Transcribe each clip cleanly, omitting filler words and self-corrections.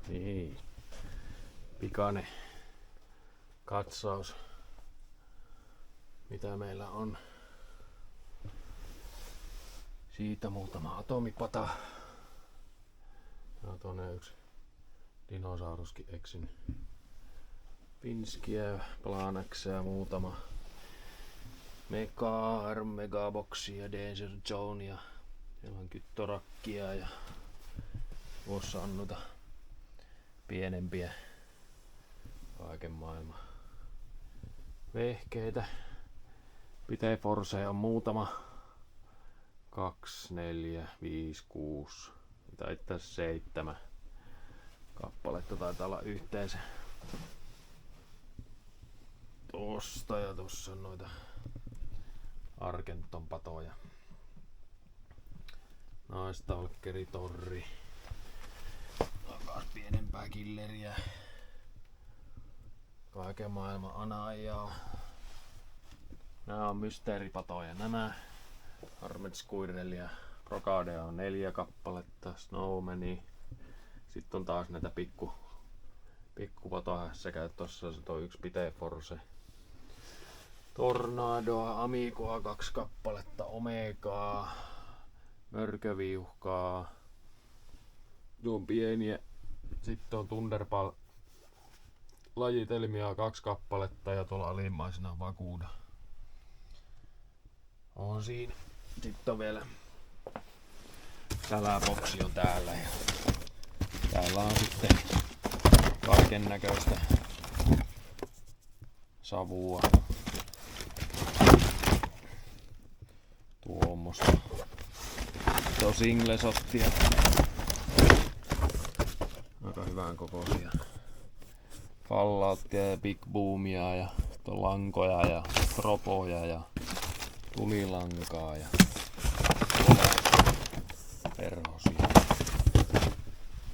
Niin. Pikainen katsaus, mitä meillä on. Siitä muutama atomipata. Ja tuonne yksi dinosauruskin eksynyt. Pinskiä, Planaxia, muutama Megaboxia, Danger Zonea. Siellä on Kyttorakkia ja tuossa on noita pienempiä kaiken maailman vehkeitä. Pitää Forcea on muutama. 2, 4, 5, 6. Tai itse asiassa 7 kappaletta taitaa olla yhteensä. Tosta ja tossa on noita Argenton patoja. Naistalkkeritorri. Takas pienempää killeriä. Kaiken maailman anaijaa. Nää on mysteeripatoja. Nämä Armed Squirrelia. Crocodea on 4 kappaletta. Snowmania. Sitten on taas näitä pikkupatoja sekä tossa se toi yksi Pitää Force. Tornadoa, Amigoa 2 kappaletta, Omegaa, Mörköviuhkaa. Tuo on pieniä. Sitten on Thunderball lajitelmia 2 kappaletta ja tuolla alimmaisena on Vakuuda. On siinä. Sitten on vielä säläboksi on täällä ja täällä on sitten kaiken näköistä savua. Tuommoista. Se on singlesottia. Aika hyvän kokoisia. Falloutia ja Big Boomia ja lankoja ja tropoja ja tulilankaa ja perhosia.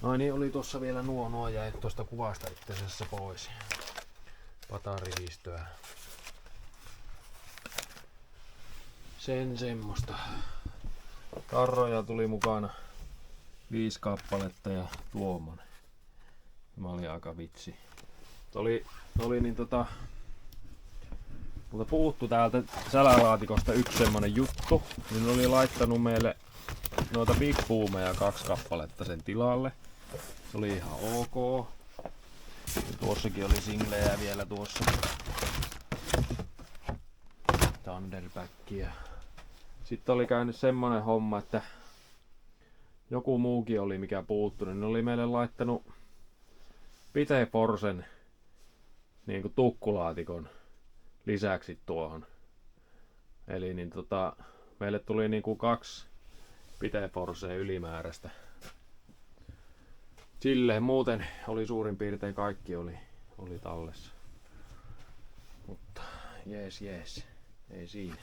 Ai niin, oli tuossa vielä nuo jäi tuosta kuvasta itse asiassa pois. Patarivistöä. Sen semmoista. Tarroja tuli mukana 5 kappaletta ja tuommoinen. Mä olin aika vitsi. Oli niin mutta puuttu täältä sälälaatikosta yksi semmonen juttu. Niin oli laittanut meille noita Big Boomeja 2 kappaletta sen tilalle. Se oli ihan ok. Ja tuossakin oli singlejä vielä tuossa. Thunderbackia. Sitten oli käynyt semmonen homma, että joku muukin oli mikä puuttunut. Ne oli meille laittanut Pitää Forcen niinku tukkulaatikon lisäksi tuohon. Eli niin meille tuli niinku 2 Pitää Forcea ylimääräistä. Silleen muuten oli suurin piirtein kaikki oli tallessa. Mutta jees, ei siinä.